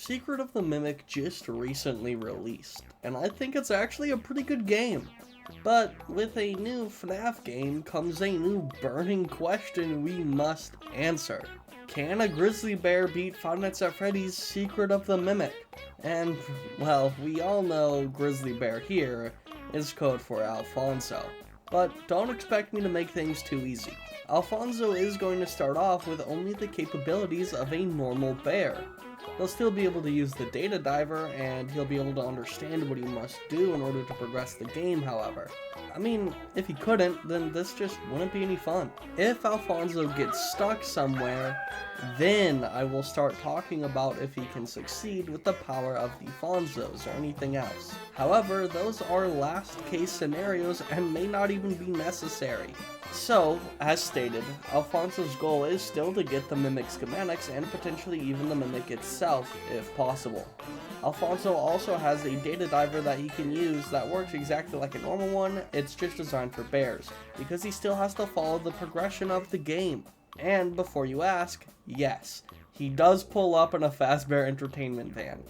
Secret of the Mimic just recently released, and I think it's actually a pretty good game. But with a new FNaF game comes a new burning question we must answer. Can a grizzly bear beat Five Nights at Freddy's Secret of the Mimic? And, well, we all know grizzly bear here is code for Alfonso. But don't expect me to make things too easy. Alfonso is going to start off with only the capabilities of a normal bear. He'll still be able to use the data diver, and he'll be able to understand what he must do in order to progress the game, however. I mean, if he couldn't, then this just wouldn't be any fun. If Alfonso gets stuck somewhere, then I will start talking about if he can succeed with the power of the Fonzos or anything else. However, those are last case scenarios and may not even be necessary. So, as stated, Alfonso's goal is still to get the Mimic Schematics and potentially even the Mimic itself, if possible. Alfonso also has a data diver that he can use that works exactly like a normal one, it's just designed for bears, because he still has to follow the progression of the game. And before you ask, yes, he does pull up in a Fazbear Entertainment van.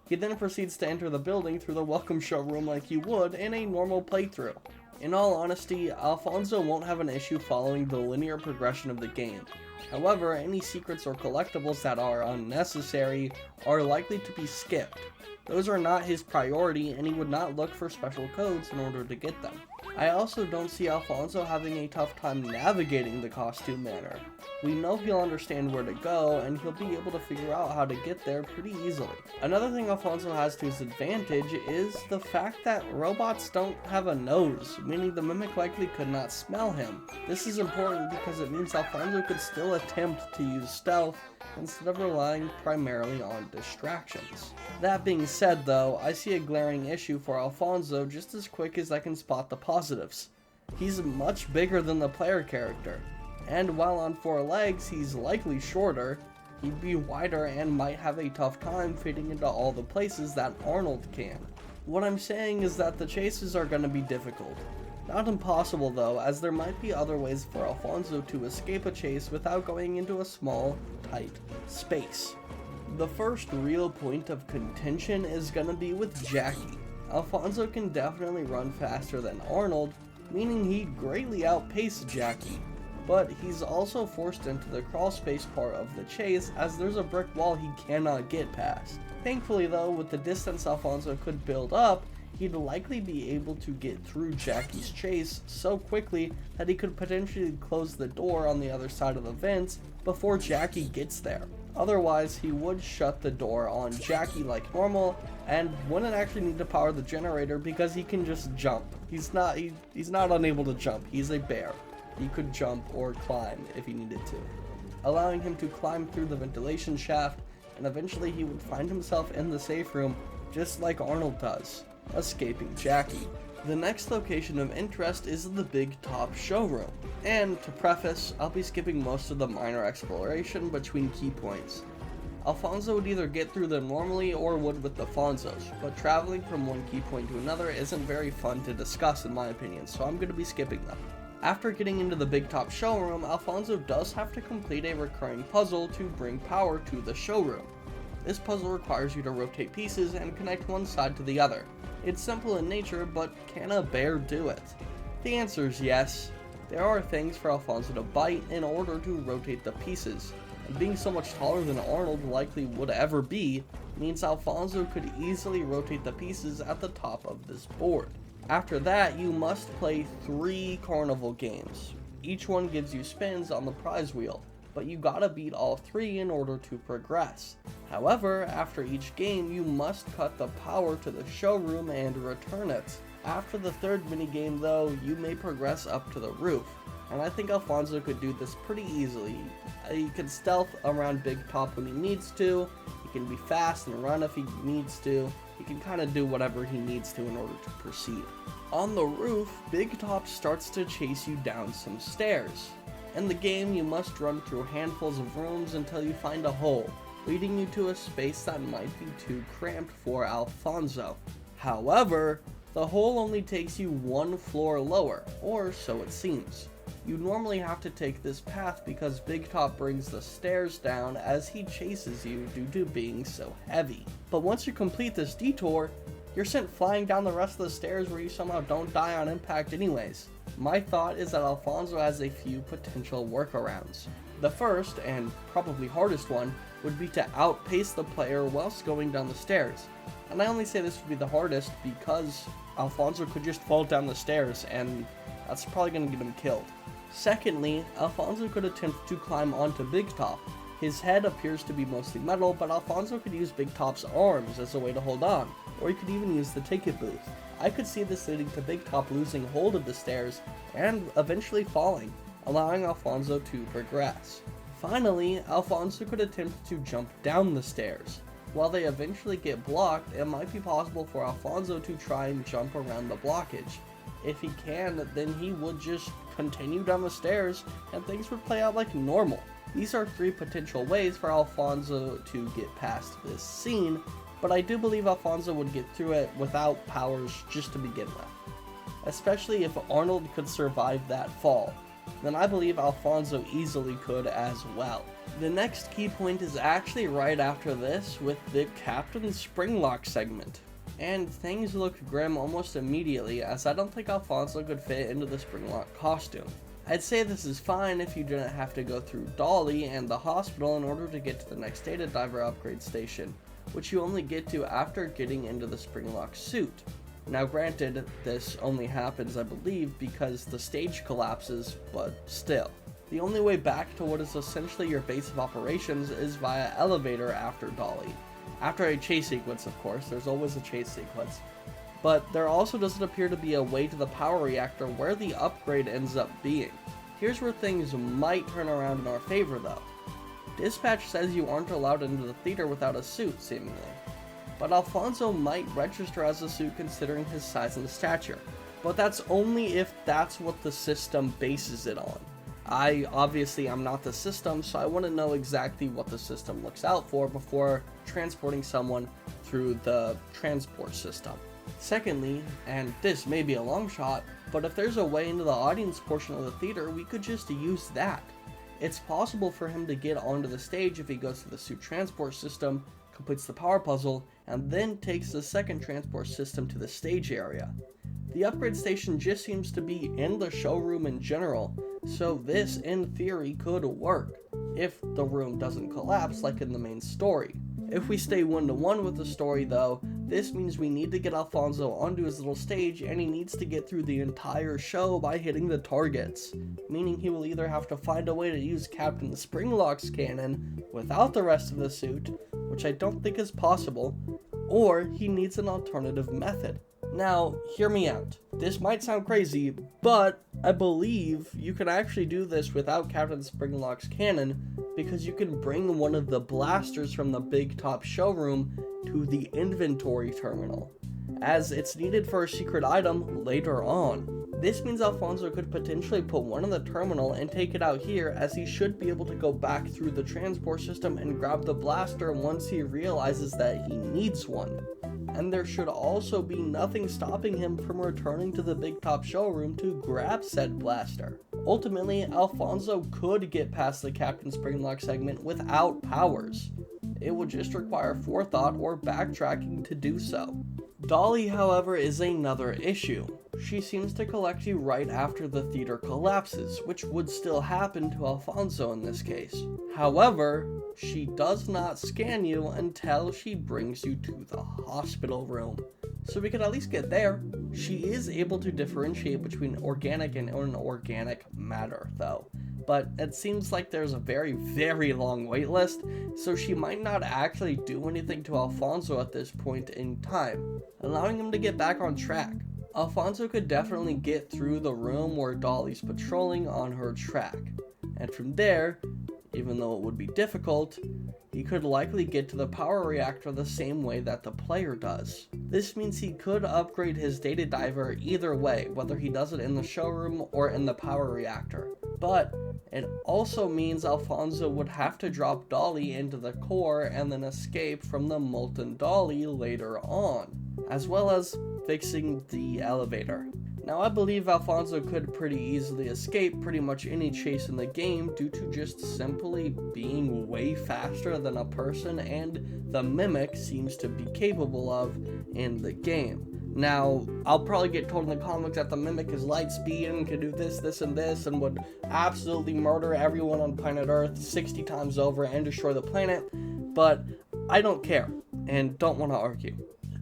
He then proceeds to enter the building through the welcome showroom like you would in a normal playthrough. In all honesty, Alfonso won't have an issue following the linear progression of the game. However, any secrets or collectibles that are unnecessary are likely to be skipped. Those are not his priority, and he would not look for special codes in order to get them. I also don't see Alfonso having a tough time navigating the costume manor. We know he'll understand where to go, and he'll be able to figure out how to get there pretty easily. Another thing Alfonso has to his advantage is the fact that robots don't have a nose, meaning the Mimic likely could not smell him. This is important because it means Alfonso could still attempt to use stealth instead of relying primarily on distractions. That being said though, I see a glaring issue for Alfonso just as quick as I can spot the positives. He's much bigger than the player character, and while on 4 legs he's likely shorter, he'd be wider and might have a tough time fitting into all the places that Arnold can. What I'm saying is that the chases are going to be difficult. Not impossible though, as there might be other ways for Alfonso to escape a chase without going into a small, tight space. The first real point of contention is going to be with Jackie. Alfonso can definitely run faster than Arnold, meaning he'd greatly outpace Jackie, but he's also forced into the crawl space part of the chase as there's a brick wall he cannot get past. Thankfully though, with the distance Alfonso could build up, he'd likely be able to get through Jackie's chase so quickly that he could potentially close the door on the other side of the vents before Jackie gets there. Otherwise, he would shut the door on Jackie like normal and wouldn't actually need to power the generator because he can just jump. He's not unable to jump. He's a bear. He could jump or climb if he needed to, allowing him to climb through the ventilation shaft, and eventually he would find himself in the safe room just like Arnold does, escaping Jackie. The next location of interest is the Big Top Showroom, and to preface, I'll be skipping most of the minor exploration between key points. Alfonso would either get through them normally or would with the Fonzos, but traveling from one key point to another isn't very fun to discuss in my opinion, so I'm going to be skipping them. After getting into the Big Top Showroom, Alfonso does have to complete a recurring puzzle to bring power to the showroom. This puzzle requires you to rotate pieces and connect one side to the other. It's simple in nature, but can a bear do it? The answer is yes. There are things for Alfonso to bite in order to rotate the pieces, and being so much taller than Arnold likely would ever be, means Alfonso could easily rotate the pieces at the top of this board. After that, you must play 3 carnival games. Each one gives you spins on the prize wheel, but you gotta beat all 3 in order to progress. However, after each game, you must cut the power to the showroom and return it. After the 3rd minigame though, you may progress up to the roof, and I think Alfonso could do this pretty easily. He can stealth around Big Top when he needs to, he can be fast and run if he needs to, he can kind of do whatever he needs to in order to proceed. On the roof, Big Top starts to chase you down some stairs. In the game, you must run through handfuls of rooms until you find a hole, leading you to a space that might be too cramped for Alfonso. However, the hole only takes you 1 floor lower, or so it seems. You normally have to take this path because Big Top brings the stairs down as he chases you due to being so heavy. But once you complete this detour, you're sent flying down the rest of the stairs where you somehow don't die on impact anyways. My thought is that Alfonso has a few potential workarounds. The first, and probably hardest one, would be to outpace the player whilst going down the stairs. And I only say this would be the hardest because Alfonso could just fall down the stairs and that's probably going to get him killed. Secondly, Alfonso could attempt to climb onto Big Top. His head appears to be mostly metal, but Alfonso could use Big Top's arms as a way to hold on, or he could even use the ticket booth. I could see this leading to Big Top losing hold of the stairs and eventually falling, allowing Alfonso to progress. Finally, Alfonso could attempt to jump down the stairs. While they eventually get blocked, it might be possible for Alfonso to try and jump around the blockage. If he can, then he would just continue down the stairs and things would play out like normal. These are 3 potential ways for Alfonso to get past this scene, but I do believe Alfonso would get through it without powers just to begin with. Especially if Arnold could survive that fall, then I believe Alfonso easily could as well. The next key point is actually right after this with the Captain Springlock segment. And things look grim almost immediately as I don't think Alfonso could fit into the Springlock costume. I'd say this is fine if you didn't have to go through Dolly and the hospital in order to get to the next data diver upgrade station, which you only get to after getting into the Springlock suit. Now granted, this only happens I believe because the stage collapses, but still. The only way back to what is essentially your base of operations is via elevator after Dolly. After a chase sequence, of course, there's always a chase sequence. But there also doesn't appear to be a way to the power reactor where the upgrade ends up being. Here's where things might turn around in our favor though. Dispatch says you aren't allowed into the theater without a suit, seemingly. But Alfonso might register as a suit considering his size and stature. But that's only if that's what the system bases it on. I obviously am not the system, so I want to know exactly what the system looks out for before transporting someone through the transport system. Secondly, and this may be a long shot, but if there's a way into the audience portion of the theater, we could just use that. It's possible for him to get onto the stage if he goes to the suit transport system, completes the power puzzle, and then takes the second transport system to the stage area. The upgrade station just seems to be in the showroom in general, so this in theory could work, if the room doesn't collapse like in the main story. If we stay 1-to-1 with the story though, this means we need to get Alfonso onto his little stage and he needs to get through the entire show by hitting the targets, meaning he will either have to find a way to use Captain Springlock's cannon without the rest of the suit, which I don't think is possible, or he needs an alternative method. Now, hear me out. This might sound crazy, but I believe you can actually do this without Captain Springlock's cannon because you can bring one of the blasters from the Big Top showroom to the inventory terminal, as it's needed for a secret item later on. This means Alfonso could potentially put one in the terminal and take it out here, as he should be able to go back through the transport system and grab the blaster once he realizes that he needs one. And there should also be nothing stopping him from returning to the Big Top showroom to grab said blaster. Ultimately, Alfonso could get past the Captain Springlock segment without powers. It would just require forethought or backtracking to do so. Dolly, however, is another issue. She seems to collect you right after the theater collapses, which would still happen to Alfonso in this case. However, she does not scan you until she brings you to the hospital room. So we could at least get there. She is able to differentiate between organic and inorganic matter, though. But it seems like there's a very long wait list, so she might not actually do anything to Alfonso at this point in time, allowing him to get back on track. Alfonso could definitely get through the room where Dolly's patrolling on her track, and from there, even though it would be difficult, he could likely get to the power reactor the same way that the player does. This means he could upgrade his data diver either way, whether he does it in the showroom or in the power reactor. But it also means Alfonso would have to drop Dolly into the core and then escape from the molten Dolly later on, as well as fixing the elevator. Now, I believe Alfonso could pretty easily escape pretty much any chase in the game due to just simply being way faster than a person and the Mimic seems to be capable of in the game. Now, I'll probably get told in the comics that the Mimic is light speed and can do this, this, and this, and would absolutely murder everyone on planet Earth 60 times over and destroy the planet, but I don't care and don't want to argue.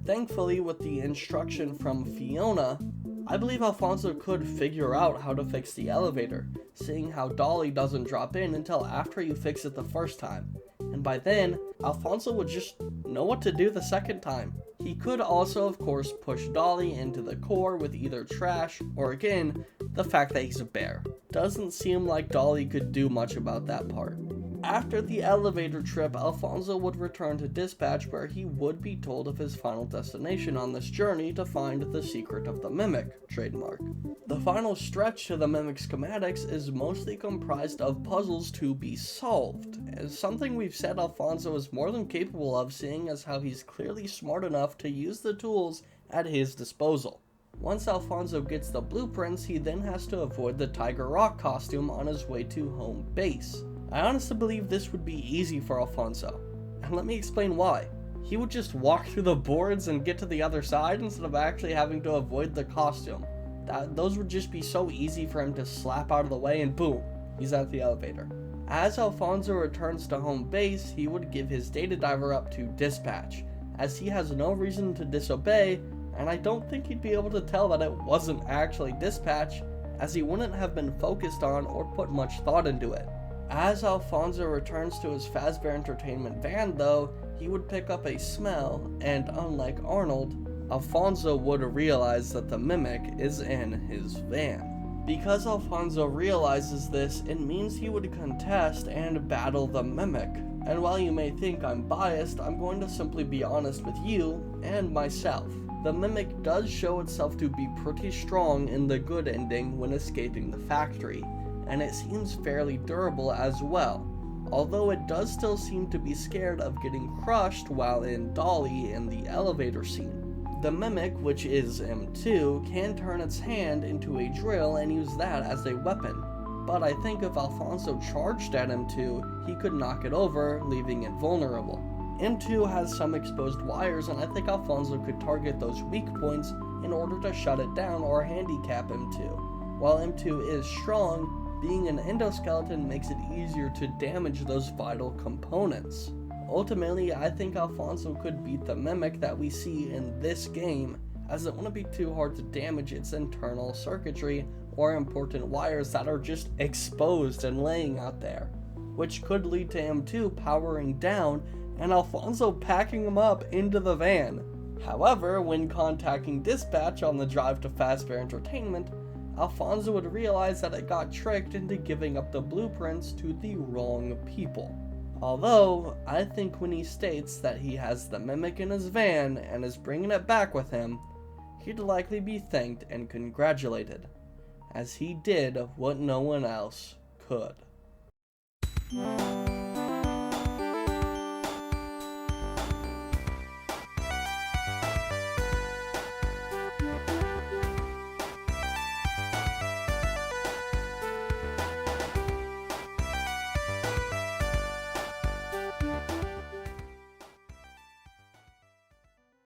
Thankfully, with the instruction from Fiona, I believe Alfonso could figure out how to fix the elevator, seeing how Dolly doesn't drop in until after you fix it the first time. And by then, Alfonso would just know what to do the second time. He could also, of course, push Dolly into the core with either trash or, again, the fact that he's a bear. Doesn't seem like Dolly could do much about that part. After the elevator trip, Alfonso would return to dispatch where he would be told of his final destination on this journey to find the secret of the Mimic, trademark. The final stretch to the Mimic schematics is mostly comprised of puzzles to be solved, as something we've said Alfonso is more than capable of, seeing as how he's clearly smart enough to use the tools at his disposal. Once Alfonso gets the blueprints, he then has to avoid the Tiger Rock costume on his way to home base. I honestly believe this would be easy for Alfonso, and let me explain why. He would just walk through the boards and get to the other side instead of actually having to avoid the costume. Those would just be so easy for him to slap out of the way and boom, he's at the elevator. As Alfonso returns to home base, he would give his data diver up to dispatch, as he has no reason to disobey, and I don't think he'd be able to tell that it wasn't actually dispatch, as he wouldn't have been focused on or put much thought into it. As Alfonso returns to his Fazbear Entertainment van though, he would pick up a smell, and unlike Arnold, Alfonso would realize that the Mimic is in his van. Because Alfonso realizes this, it means he would contest and battle the Mimic. And while you may think I'm biased, I'm going to simply be honest with you and myself. The Mimic does show itself to be pretty strong in the good ending when escaping the factory, and it seems fairly durable as well, although it does still seem to be scared of getting crushed while in Dolly in the elevator scene. The Mimic, which is M2, can turn its hand into a drill and use that as a weapon, but I think if Alfonso charged at M2, he could knock it over, leaving it vulnerable. M2 has some exposed wires, and I think Alfonso could target those weak points in order to shut it down or handicap M2. While M2 is strong, being an endoskeleton makes it easier to damage those vital components. Ultimately, I think Alfonso could beat the Mimic that we see in this game, as it wouldn't be too hard to damage its internal circuitry or important wires that are just exposed and laying out there, which could lead to M2 powering down and Alfonso packing him up into the van. However, when contacting dispatch on the drive to Fazbear Entertainment, Alfonso would realize that it got tricked into giving up the blueprints to the wrong people. Although, I think when he states that he has the Mimic in his van and is bringing it back with him, he'd likely be thanked and congratulated, as he did what no one else could.